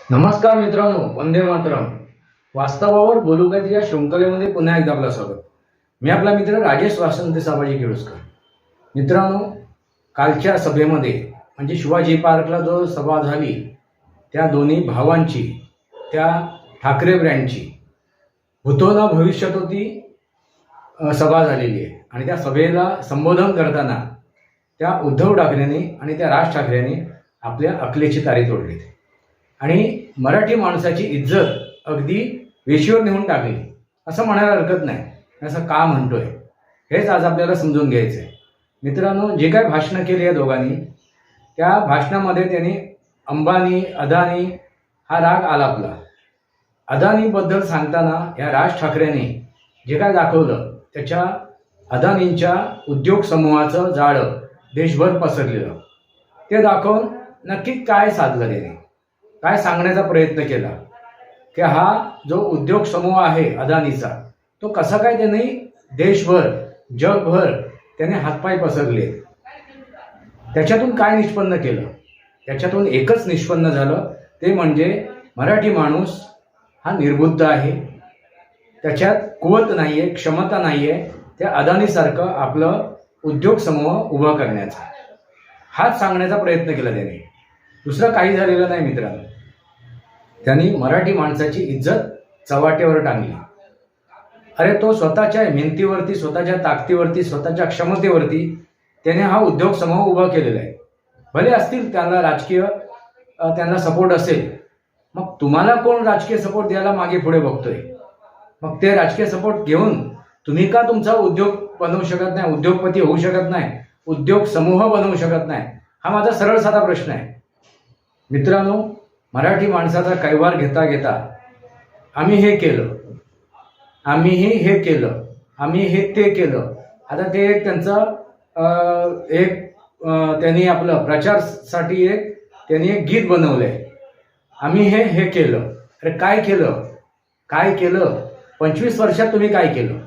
नमस्कार मित्रांनो, वंदे मातरम. वास्तवावर बोलू का या शृंखलेमध्ये पुन्हा एकदा आपलं स्वागत. मी आपला मित्र राजेश वासंत साबाजी केळुसकर. मित्रांनो, कालच्या सभेमध्ये म्हणजे शिवाजी पार्कला जो सभा झाली त्या दोन्ही भावांची, त्या ठाकरे ब्रँडची भूतो न भविष्यतोती सभा झालेली आहे. आणि त्या सभेला संबोधन करताना त्या उद्धव ठाकरेंनी आणि त्या राज ठाकरेंनी आपल्या अकलेची तारी तोडली आणि मराठी माणसाची इज्जत अगदी वेशीवर नेऊन टाकली असं म्हणायला हरकत नाही. असं का म्हणतोय हेच आज आपल्याला समजून घ्यायचं आहे. मित्रांनो, जे काय भाषणं केली या दोघांनी, त्या भाषणामध्ये त्यांनी अंबानी, अदानी हा राग आलापला. अदानीबद्दल सांगताना या राज ठाकरेंनी जे काय दाखवलं, त्याच्या अदानींच्या उद्योग समूहाचं जाळं देशभर पसरलेलं ते दाखवून नक्की काय साधलं त्याने, काय सांगण्याचा प्रयत्न केला की हा जो उद्योग समूह आहे अदानीचा, तो कसा काय त्यांनी देशभर, जगभर त्याने हातपाय पसरले. त्याच्यातून काय निष्पन्न केलं? त्याच्यातून एकच निष्पन्न झालं, ते म्हणजे मराठी माणूस हा निर्बुद्ध आहे, त्याच्यात कुवत नाही आहे, क्षमता नाही आहे त्या अदानीसारखं आपलं उद्योग समूह उभा करण्याचा. हाच सांगण्याचा प्रयत्न केला त्याने, दुसरं काही झालेलं नाही. मित्रांनो, त्यांनी मराठी माणसाची इज्जत चव्हाट्यावर टांगली. अरे, तो स्वतःच्या मेहनतीवरती, स्वतःच्या ताकदीवरती, स्वतःच्या क्षमतेवरती त्याने हा उद्योग समूह उभा केलेला आहे. भले असतील त्यांना राजकीय, त्यांना सपोर्ट असेल, मग तुम्हाला कोण राजकीय सपोर्ट द्यायला मागे पुढे बघतोय? मग ते राजकीय सपोर्ट घेऊन तुम्ही का तुमचा उद्योग बनवू शकत नाही, उद्योगपती होऊ शकत नाही, उद्योग समूह बनवू शकत नाही? हा माझा सरळ साधा प्रश्न आहे. मित्रांनो, मराठी माणसाचा कैवार घेता घेता आम्ही हे केलं, आम्हीही हे केलं, आम्ही हे ते केलं. आता ते एक त्यांचं त्यांनी आपलं प्रचारसाठी त्यांनी एक गीत बनवलंय, आम्ही हे केलं. अरे काय केलं? काय केलं? 25 वर्षात तुम्ही काय केलं?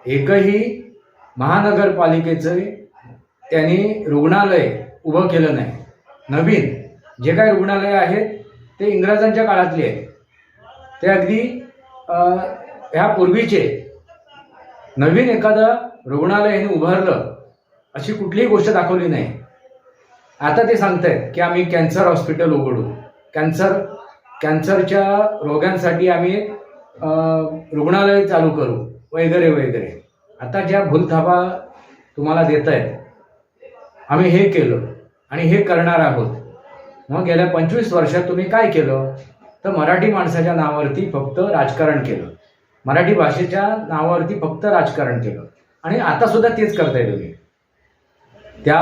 एकही महानगरपालिकेचं त्यांनी रुग्णालय उभं केलं नाही. नवीन जे काही रुग्णालय आहेत ते इंग्रजांच्या काळातले आहेत, ते अगदी ह्या पूर्वीचे. नवीन एखादं रुग्णालय यांनी उभारलं अशी कुठलीही गोष्ट दाखवली नाही. आता ते सांगतायत की आम्ही कॅन्सर हॉस्पिटल उघडू, कॅन्सरच्या रोगांसाठी आम्ही रुग्णालय चालू करू, वगैरे वगैरे. आता ज्या भूलथापा तुम्हाला देत आहेत, आम्ही हे केलं आणि हे करणार आहोत. मग गेल्या 25 वर्षात तुम्ही काय केलं? तर मराठी माणसाच्या नावावरती फक्त राजकारण केलं, मराठी भाषेच्या नावावरती फक्त राजकारण केलं. आणि आता सुद्धा तेच करताय तुम्ही. त्या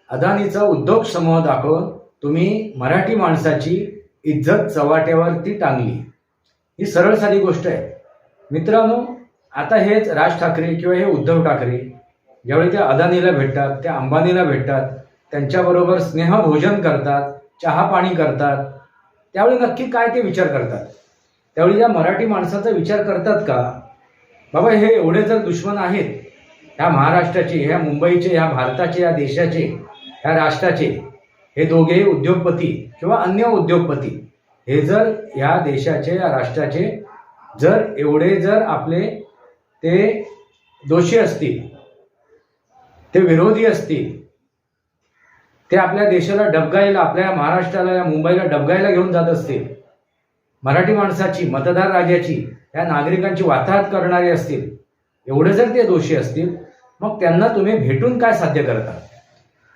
अदानीचा उद्योग समूह दाखवून तुम्ही मराठी माणसाची इज्जत चव्हाट्यावरती टांगली. ही सरळ साधी गोष्ट आहे. मित्रांनो, आता हेच राज ठाकरे किंवा हे उद्धव ठाकरे ज्यावेळी त्या अदानीला भेटतात, त्या अंबानीला भेटतात, त्यांच्याबरोबर स्नेहभोजन करतात, चहा पाणी करतात, त्यावेळी नक्की काय ते विचार करतात? त्यावेळी त्या मराठी माणसाचा विचार करतात का? बाबा, हे एवढे जर दुश्मन आहेत ह्या महाराष्ट्राचे, ह्या मुंबईचे, ह्या भारताचे, ह्या देशाचे, ह्या राष्ट्राचे, हे दोघेही उद्योगपती किंवा अन्य उद्योगपती, हे जर ह्या देशाचे, या राष्ट्राचे जर एवढे जर आपले ते दोषी असतील, ते विरोधी असतील, ते आपल्या देशाला डबघायला, आपल्या महाराष्ट्राला, या मुंबईला डबघायला घेऊन जात असतील, मराठी माणसाची, मतदार राजाची, या नागरिकांची वाताहत करणारे असतील, एवढे जर ते दोषी असतील, मग त्यांना तुम्ही भेटून काय साध्य करता?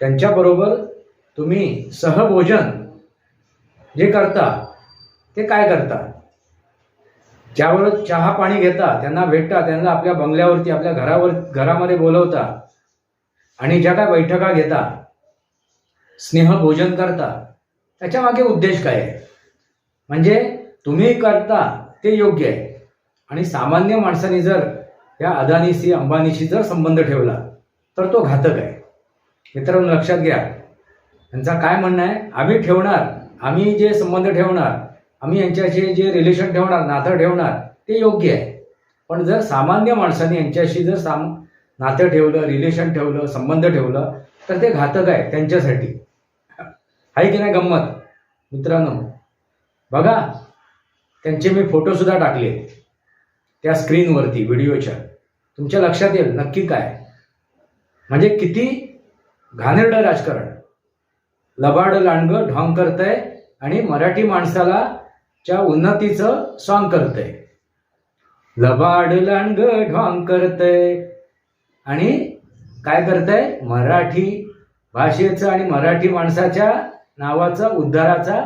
त्यांच्याबरोबर तुम्ही सहभोजन जे करता ते काय करता? ज्यावेळेस चहा पाणी घेता, त्यांना भेटता, त्यांना आपल्या बंगल्यावरती, आपल्या घरामध्ये बोलवता आणि ज्या काय बैठका घेता, स्नेहभोजन करता, त्याच्या मागे उद्देश काय आहे? म्हणजे तुम्ही करता ते योग्य आहे, आणि सामान्य माणसाने जर या अदानीशी, अंबानीशी जर संबंध ठेवला तर तो घातक आहे. मित्रांनो, लक्षात घ्या, त्यांचा काय म्हणणं आहे? आम्ही ठेवणार, आम्ही जे संबंध ठेवणार, आम्ही यांच्याशी जे रिलेशन ठेवणार, नातं ठेवणार, ते योग्य आहे. पण जर सामान्य माणसाने यांच्याशी जर नातं ठेवलं, रिलेशन ठेवलं, संबंध ठेवलं, तर ते घातक आहे त्यांच्यासाठी. आहे की नाही गंमत? मित्रांनो, बघा, त्यांचे मी फोटोसुद्धा टाकले त्या स्क्रीनवरती व्हिडिओच्या. तुमच्या लक्षात येईल नक्की काय, म्हणजे किती घाणेरडं राजकारण. लबाड लांडगं ढॉंग करतंय आणि मराठी माणसाला च्या उन्नतीचं सॉंग करतंय. लबाड लांडगं ढॉंग करतंय आणि काय करतंय, मराठी भाषेचं आणि मराठी माणसाच्या नावाचा उद्धाराचा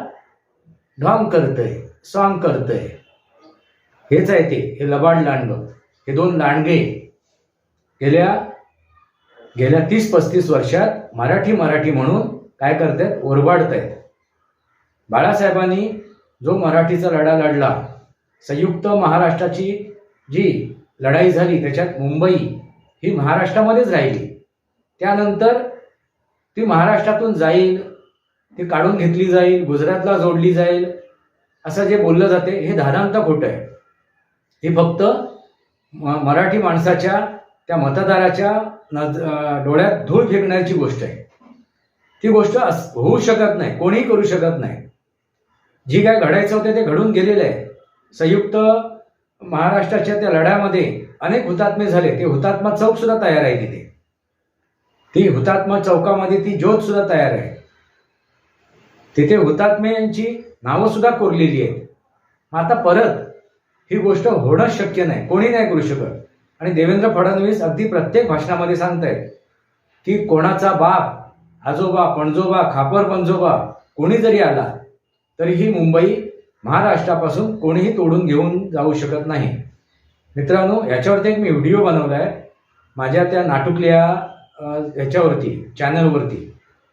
ढॉंग करतंय, सॉंग करतंय. हेच आहे ते, हे लबाड लांडगं. हे दोन लांडगे गेल्या 30-35 वर्षात मराठी म्हणून काय करतायत, ओरबाडतायत. बाळासाहेबांनी जो मराठीचा लढा लढला, संयुक्त महाराष्ट्राची जी लढाई झाली, त्याच्यात मुंबई ही महाराष्ट्रामध्येच राहिली. त्यानंतर ती महाराष्ट्रातून जाईल, ती काढून घेतली जाईल, गुजरातला जोडली जाईल, असं जे बोललं जाते हे धादांत खोटं आहे. ही फक्त मराठी माणसाच्या, त्या मतदाराच्या डोळ्यात धूळ फेकण्याची गोष्ट आहे. ती गोष्ट होऊ शकत नाही, कोणीही करू शकत नाही. जी काय घडायचं होतं ते घडून गेलेलं आहे. संयुक्त महाराष्ट्राच्या त्या लढ्यामध्ये अनेक हुतात्मे झाले. ते हुतात्मा चौक सुद्धा तयार आहे तिथे. ती हुतात्मा चौकामध्ये ती ज्योत सुद्धा तयार आहे. तिथे हुतात्म्यांची नावं सुद्धा कोरलेली आहेत. मग आता परत ही गोष्ट होणं शक्य नाही, कोणी नाही करू शकत. आणि देवेंद्र फडणवीस अगदी प्रत्येक भाषणामध्ये सांगतायत की कोणाचा बाप, आजोबा, पणजोबा, खापर पंजोबा कोणी जरी आला तरी ही मुंबई महाराष्ट्रापासून कोणीही तोडून घेऊन जाऊ शकत नाही. मित्रांनो, याच्यावरती एक मी व्हिडिओ बनवला आहे माझ्या त्या नाटुकल्या ह्याच्यावरती, चॅनलवरती.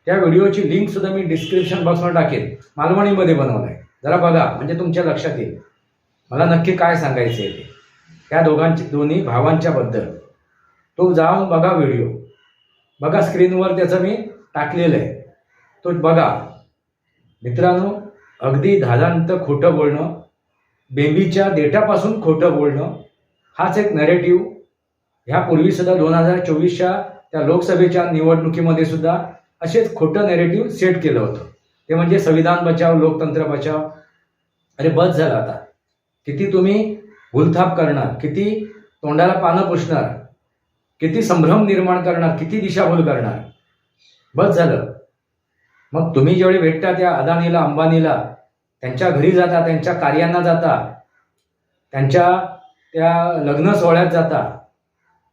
त्या व्हिडिओची लिंक सुद्धा मी डिस्क्रिप्शन बॉक्सवर टाकेन. मालवणीमध्ये बनवला आहे, जरा बघा, म्हणजे तुमच्या लक्षात येईल मला नक्की काय सांगायचं आहे ते. त्या दोन्ही भावांच्या बद्दल तो जाऊन बघा, व्हिडिओ बघा, स्क्रीनवर त्याचं मी टाकलेलं आहे, तो बघा. मित्रांनो, अगदी धादांत खोटं बोलणं, बेंबीच्या देठापासून खोटं बोलणं, हाच एक नरेटिव्ह ह्यापूर्वी सुद्धा 2024च्या त्या लोकसभेच्या निवडणुकीमध्ये सुद्धा असेच खोटं नरेटिव्ह सेट केलं होतं. ते म्हणजे संविधान बचाव, लोकतंत्र बचाव. अरे बस झालं आता. किती तुम्ही भूलथाप करणार, किती तोंडाला पानं पुसणार, किती संभ्रम निर्माण करणार, किती दिशाभूल करणार. बस झालं. मग तुम्ही जेवढे भेटता त्या अदानीला, अंबानीला, त्यांच्या घरी जाता, त्यांच्या कार्यांना जाता, त्यांच्या त्या लग्न सोहळ्यात जाता,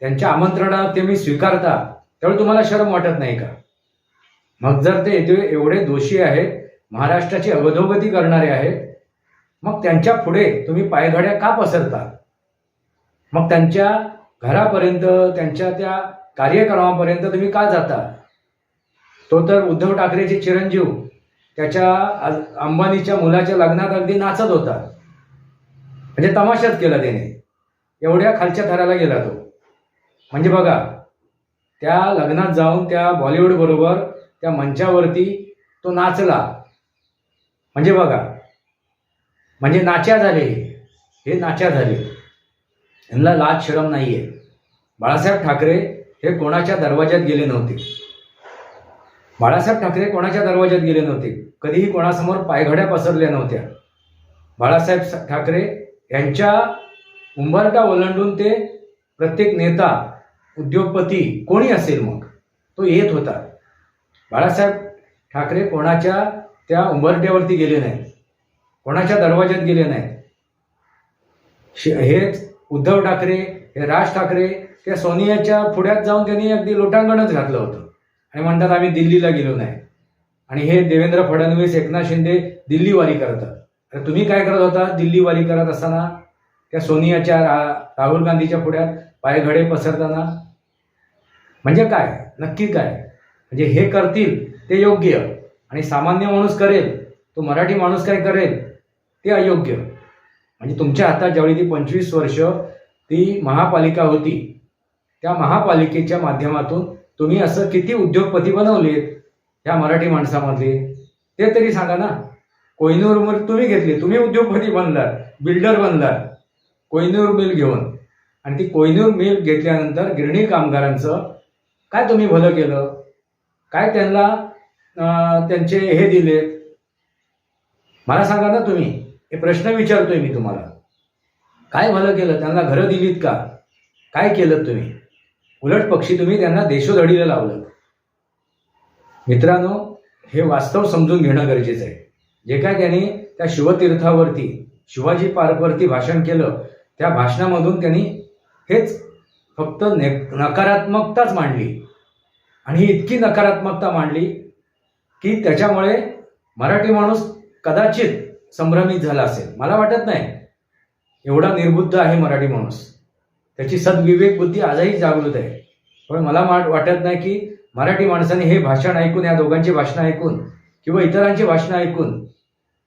त्यांच्या आमंत्रणात ते मी स्वीकारता, त्यावेळी तुम्हाला शरम वाटत नाही का? मग जर ते एवढे दोषी आहेत, महाराष्ट्राची अधोगती करणारे आहेत, मग त्यांच्या पुढे तुम्ही पायघड्या का पसरता? मग त्यांच्या घरापर्यंत, त्यांच्या त्या कार्यक्रमापर्यंत तुम्ही का जाता? तो तर उद्धव ठाकरेचे चिरंजीव त्याच्या अंबानीच्या मुलाच्या लग्नात अगदी नाचत होता, म्हणजे तमाशाच केला त्याने, एवढ्या खालच्या थराला गेला तो. म्हणजे बघा, त्या लग्नात जाऊन त्या बॉलिवूड बरोबर त्या मंचावरती तो नाचला, म्हणजे बघा, म्हणजे नाच्या झाले, हे नाच्या झाले. यांना लाज शरम नाहीये. बाळासाहेब ठाकरे हे कोणाच्या दरवाज्यात गेले नव्हते. बाळासाहेब ठाकरे कोणाच्या दरवाज्यात गेले नव्हते, कधीही कोणासमोर पायघड्या पसरल्या नव्हत्या. बाळासाहेब ठाकरे यांच्या उंबरठा ओलांडून ते प्रत्येक नेता, उद्योगपती कोणी असेल मग तो येत होता. बाळासाहेब ठाकरे कोणाच्या त्या उंबरठ्यावरती गेले नाहीत, कोणाच्या दरवाज्यात गेले नाहीत. हेच उद्धव ठाकरे, हे राज ठाकरे त्या सोनियाच्या पुढ्यात जाऊन त्यांनी अगदी लोटांगणच घातलं होतं आणि म्हणतात आम्ही दिल्लीला गेलो नाही. आणि हे देवेंद्र फडणवीस, एकनाथ शिंदे दिल्लीवारी करतात. तर तुम्ही काय करत होता दिल्लीवारी करत असताना, त्या सोनियाच्या, राहुल गांधीच्या पुढ्यात पायघडे पसरताना? म्हणजे काय, नक्की काय? म्हणजे हे करतील ते योग्य आणि सामान्य माणूस करेल, तो मराठी माणूस काय करेल ते अयोग्य. म्हणजे तुमच्या हातात ज्यावेळी ती 25 वर्ष ती महापालिका होती, त्या महापालिकेच्या माध्यमातून तुम्ही असं किती उद्योगपती बनवलेत ह्या मराठी माणसामधले, ते तरी सांगा ना. कोहिनूर मिल तुम्ही घेतली, तुम्ही उद्योगपती बनलात, बिल्डर बनलात कोहिनूर मिल घेऊन. आणि ती कोहिनूर मिल घेतल्यानंतर गिरणी कामगारांचं काय तुम्ही भलं केलं? काय त्यांना त्यांचे हे दिलेत मला सांगा ना तुम्ही. हे प्रश्न विचारतोय मी तुम्हाला. काय भलं केलं? त्यांना घरं दिलीत का? काय केलं तुम्ही? उलट पक्षी तुम्ही त्यांना देशोधडीला लावलं. मित्रांनो, हे वास्तव समजून घेणं गरजेचं आहे. जे काय त्यांनी त्या शिवतीर्थावरती शिवाजी पार्कवरती भाषण केलं, त्या भाषणामधून त्यांनी हेच फक्त नकारात्मकताच मांडली. आणि ही इतकी नकारात्मकता मांडली की त्याच्यामुळे मराठी माणूस कदाचित संभ्रमित झाला असेल. मला वाटत नाही एवढा निर्बुद्ध आहे मराठी माणूस. त्याची सद्विवेक बुद्धी आजही जागृत आहे. पण मला वाटत नाही की मराठी माणसाने हे भाषण ऐकून, या दोघांची भाषणं ऐकून किंवा इतरांची भाषणं ऐकून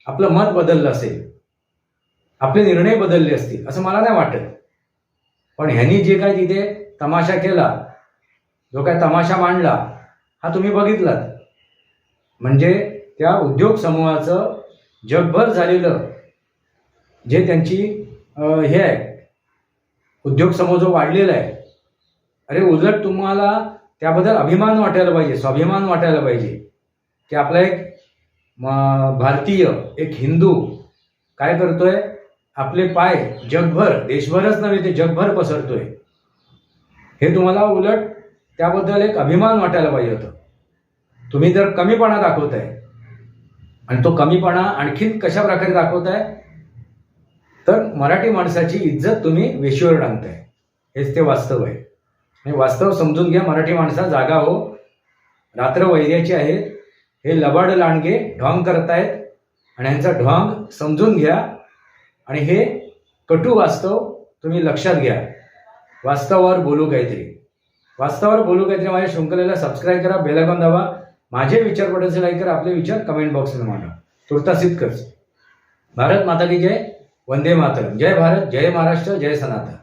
आपलं मत बदललं असेल, आपले निर्णय बदलले असतील, असं मला नाही वाटत. पण ह्यांनी जे काय तिथे तमाशा केला, जो काय तमाशा मांडला, हा तुम्ही बघितलात. म्हणजे त्या उद्योग समूहाचं जगभर झालेलं जे त्यांची हे आहे, उद्योग समूह जो वाढलेला आहे, अरे उलट तुम्हाला त्याबद्दल अभिमान वाटायला पाहिजे, स्वाभिमान वाटायला पाहिजे की आपला एक भारतीय, एक हिंदू काय करतोय, आपले पाय जगभर, देशभरच नव्हे ते जगभर पसरतोय. हे तुम्हाला उलट त्याबद्दल एक अभिमान वाटायला पाहिजे होतं. तुम्ही जर कमीपणा दाखवताय, आणि तो कमीपणा आणखीन कशा प्रकारे दाखवताय, तर मराठी माणसाची इज्जत तुम्ही वेशीवर टांगताय. हेच ते वास्तव आहे. हे वास्तव समजून घ्या. मराठी माणसा जागा हो. रात्र वैद्याची आहेत. हे लबाड लांडगे ढोंग करतायत आणि यांचा ढोंग समजून घ्या. आणि हे कटू वास्तव तुम्ही लक्षात घ्या. वास्तवावर बोलू काहीतरी. वास्तवावर बोलू काहीतरी माझ्या शृंखलेला सबस्क्राईब करा, बेल आयकॉन दाबा. माझे विचार पडायचे लाईक करा. आपले विचार कमेंट बॉक्समध्ये मांडा. तुर्तास इतकंच. भारत माता की जय. वंदे मातरम. जय भारत, जय महाराष्ट्र, जय सनातन.